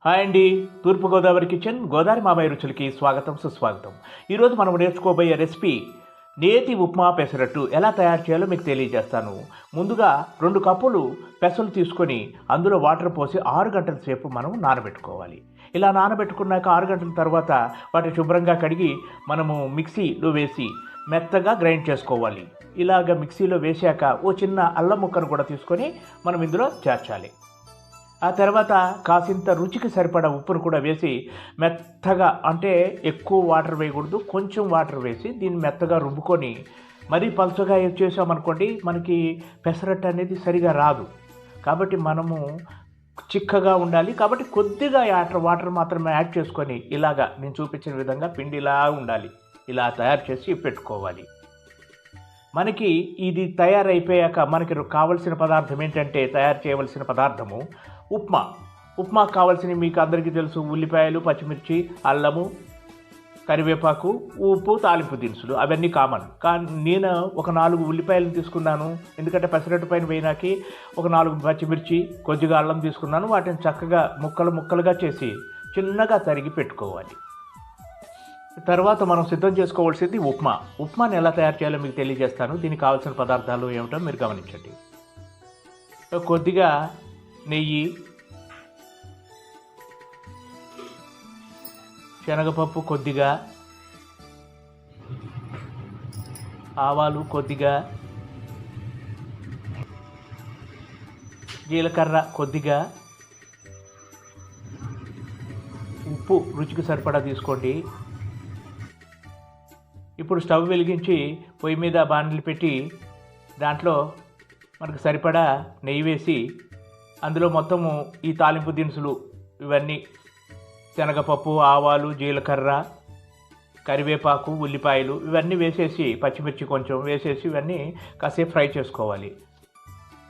Hi అండి. తూర్పు Godavari kitchen Godavari మామయ్య రుచులకి స్వాగతం సుస్వాగతం. ఈరోజు మనం నేర్చుకోబోయే రెసిపీ నేతి ఉప్మా పెసరట్టు ఎలా తయారు చేయాలో మీకు తెలియజేస్తాను. ముందుగా 2 కప్పులు పెసలు తీసుకొని అందులో వాటర్ పోసి 6 గంటల సేపు మనం నానబెట్టుకోవాలి. ఇలా నానబెట్టుకున్నాక 6 గంటల తర్వాత వాటిని శుభ్రంగా కడిగి మనము మిక్సీలో వేసి మెత్తగా గ్రైండ్ చేసుకోవాలి. ఇలాగ మిక్సీలో వేసాక ఓ చిన్న అల్లం ముక్కను కూడా తీసుకొని మనం ఇందులో చేర్చాలి. ఆ తర్వాత కాసింత రుచికి సరిపడా ఉప్పును కూడా వేసి మెత్తగా, అంటే ఎక్కువ వాటర్ వేయకూడదు, కొంచెం వాటర్ వేసి దీన్ని మెత్తగా రుబ్బుకొని, మరీ పలుచగా చేసామనుకోండి మనకి పెసరట్టు అనేది సరిగా రాదు. కాబట్టి మనము చిక్కగా ఉండాలి. కాబట్టి కొద్దిగా వాటర్ మాత్రమే యాడ్ చేసుకొని ఇలాగా నేను చూపించిన విధంగా పిండి ఇలా ఉండాలి. ఇలా తయారు చేసి పెట్టుకోవాలి. మనకి ఇది తయారైపోయాక మనకి కావలసిన పదార్థం ఏంటంటే, తయారు చేయవలసిన పదార్థము ఉప్మాకు కావాల్సినవి మీకు అందరికీ తెలుసు. ఉల్లిపాయలు, పచ్చిమిర్చి, అల్లము, కరివేపాకు, ఉప్పు, తాలింపు దినుసులు అవన్నీ కామన్. కానీ నేను ఒక 4 ఉల్లిపాయలను తీసుకున్నాను, ఎందుకంటే పెసరట్టు పైన వేయడానికి. ఒక 4 పచ్చిమిర్చి, కొద్దిగా అల్లం తీసుకున్నాను. వాటిని చక్కగా ముక్కలుగా చేసి చిన్నగా తరిగి పెట్టుకోవాలి. తర్వాత మనం సిద్ధం చేసుకోవాల్సింది ఉప్మాని ఎలా తయారు చేయాలో మీకు తెలియజేస్తాను. దీనికి కావాల్సిన పదార్థాలు ఏమిటో మీరు గమనించండి. కొద్దిగా నెయ్యి, శనగపప్పు కొద్దిగా, ఆవాలు కొద్దిగా, జీలకర్ర కొద్దిగా, ఉప్పు రుచికి సరిపడా తీసుకోండి. ఇప్పుడు స్టవ్ వెలిగించి పొయ్యి మీద బాణలి పెట్టి దాంట్లో మనకు సరిపడా నెయ్యి వేసి అందులో మొత్తము ఈ తాలింపు దినుసులు ఇవన్నీ, శనగపప్పు, ఆవాలు, జీలకర్ర, కరివేపాకు, ఉల్లిపాయలు ఇవన్నీ వేసేసి, పచ్చిమిర్చి కొంచెం వేసేసి ఇవన్నీ కాసేపు ఫ్రై చేసుకోవాలి.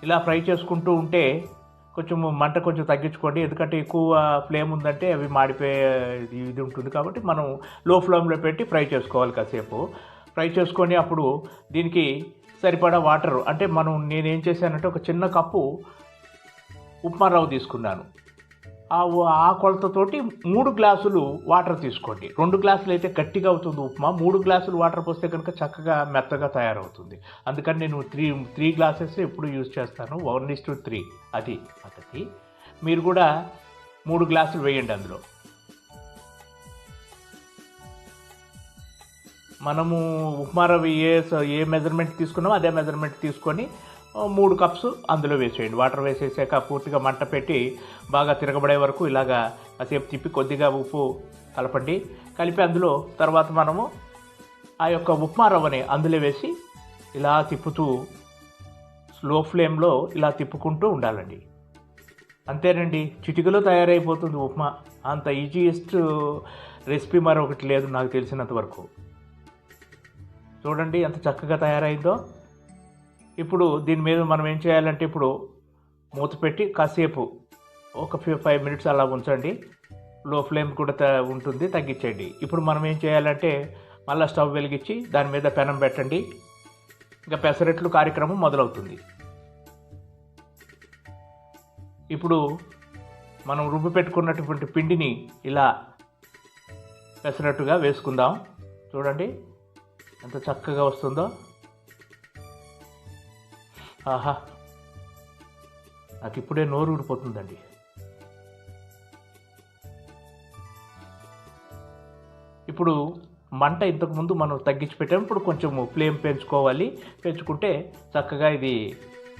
ఇలా ఫ్రై చేసుకుంటూ ఉంటే మంట కొంచెం తగ్గించుకోండి, ఎందుకంటే ఎక్కువ ఫ్లేమ్ ఉందంటే అవి మాడిపోయే ఇది ఉంటుంది. కాబట్టి మనం లో ఫ్లేమ్లో పెట్టి ఫ్రై చేసుకోవాలి. కాసేపు ఫ్రై చేసుకొని అప్పుడు దీనికి సరిపడా వాటర్, అంటే నేనేం చేశానంటే ఒక చిన్న కప్పు ఉప్మా రవ్వ తీసుకున్నాను. ఆ కొలతతోటి 3 గ్లాసులు వాటర్ తీసుకోండి. 2 గ్లాసులు అయితే గట్టిగా అవుతుంది ఉప్మా. 3 గ్లాసులు వాటర్ పోస్తే కనుక చక్కగా మెత్తగా తయారవుతుంది. అందుకని నేను 3 గ్లాసెస్ ఎప్పుడు యూజ్ చేస్తాను. 1:3 అది పద్ధతి. మీరు కూడా 3 గ్లాసులు వేయండి. అందులో మనము ఉప్మా రవ్వ ఏ మెజర్మెంట్ తీసుకున్నామో అదే మెజర్మెంట్ తీసుకొని 3 కప్స్ అందులో వేసేయండి. వాటర్ వేసేసాక పూర్తిగా మంట పెట్టి బాగా తిరగబడే వరకు ఇలాగా కాసేపు తిప్పి కొద్దిగా ఉప్పు కలపండి. కలిపి అందులో తర్వాత మనము ఆ యొక్క ఉప్మా రవ్వని అందులో వేసి ఇలా తిప్పుతూ స్లో ఫ్లేమ్లో ఇలా తిప్పుకుంటూ ఉండాలండి. అంతేనండి, చిటికలో తయారైపోతుంది ఉప్మా. అంత ఈజీయెస్ట్ రెసిపీ మరొకటి లేదు నాకు తెలిసినంత వరకు. చూడండి ఎంత చక్కగా తయారైందో. ఇప్పుడు దీని మీద మనం ఏం చేయాలంటే, ఇప్పుడు మూత పెట్టి కాసేపు ఒక 5 మినిట్స్ అలా ఉంచండి. లో ఫ్లేమ్ కూడా ఉంటుంది, తగ్గించండి. ఇప్పుడు మనం ఏం చేయాలంటే మళ్ళీ స్టవ్ వెలిగించి దాని మీద పెనం పెట్టండి. ఇంకా పెసరట్లు కార్యక్రమం మొదలవుతుంది. ఇప్పుడు మనం రుబ్బి పెట్టుకున్నటువంటి పిండిని ఇలా పెసరట్టుగా వేసుకుందాం. చూడండి ఎంత చక్కగా వస్తుందో. ఆహా, నాకు ఇప్పుడే నోరు ఊడిపోతుందండి. ఇప్పుడు మంట ఇంతకుముందు మనం తగ్గించి పెట్టాము. ఇప్పుడు కొంచెం ఫ్లేమ్ పెంచుకుంటే చక్కగా ఇది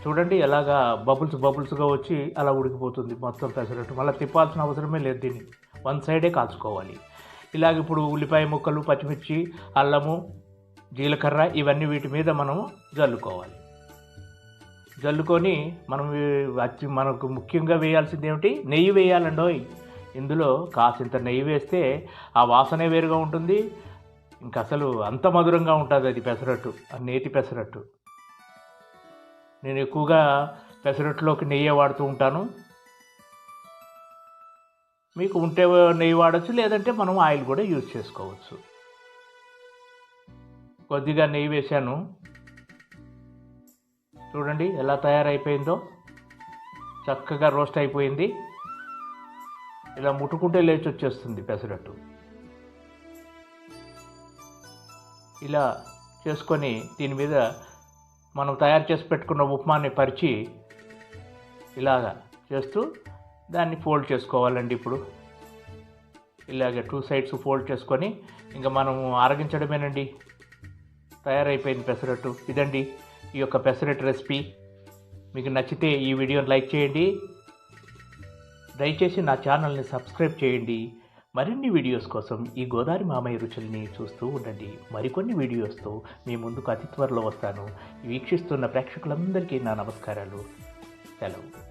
చూడండి ఎలాగా బబుల్స్గా వచ్చి అలా ఉడికిపోతుంది మొత్తం పెసరట్టు. మళ్ళీ తిప్పాల్సిన అవసరమే లేదు, దీన్ని 1 సైడే కాల్చుకోవాలి. ఇలాగ ఇప్పుడు ఉల్లిపాయ ముక్కలు, పచ్చిమిర్చి, అల్లము, జీలకర్ర ఇవన్నీ వీటి మీద మనము జల్లుకొని మనకు ముఖ్యంగా వేయాల్సింది ఏమిటి, నెయ్యి వేయాలండోయ్. ఇందులో కాసింత నెయ్యి వేస్తే ఆ వాసనే వేరుగా ఉంటుంది. ఇంకా అసలు అంత మధురంగా ఉంటుంది అది పెసరట్టు, నేతి పెసరట్టు. నేను ఎక్కువగా పెసరట్టులోకి నెయ్యి వాడుతూ ఉంటాను. మీకు ఉంటే నెయ్యి వాడచ్చు, లేదంటే మనం ఆయిల్ కూడా యూజ్ చేసుకోవచ్చు. కొద్దిగా నెయ్యి వేశాను. చూడండి ఎలా తయారైపోయిందో, చక్కగా రోస్ట్ అయిపోయింది. ఇలా ముట్టుకుంటే లేచి వచ్చేస్తుంది పెసరట్టు. ఇలా చేసుకొని దీని మీద మనం తయారు చేసి పెట్టుకున్న ఉప్మాని పరిచి ఇలాగా చేస్తూ దాన్ని ఫోల్డ్ చేసుకోవాలండి. ఇప్పుడు ఇలాగ 2 సైడ్స్ ఫోల్డ్ చేసుకొని ఇంకా మనము ఆరగించడమేనండి. తయారైపోయింది పెసరట్టు. ఇదండి ఈ యొక్క పెసరట్టు రెసిపీ. మీకు నచ్చితే ఈ వీడియోని లైక్ చేయండి. దయచేసి నా ఛానల్ని సబ్స్క్రైబ్ చేయండి. మరిన్ని వీడియోస్ కోసం ఈ గోదావరి మామయ్య రుచుల్ని చూస్తూ ఉండండి. మరికొన్ని వీడియోస్తో మీ ముందుకు అతి త్వరలో వస్తాను. వీక్షిస్తున్న ప్రేక్షకులందరికీ నా నమస్కారాలు. సెలవు.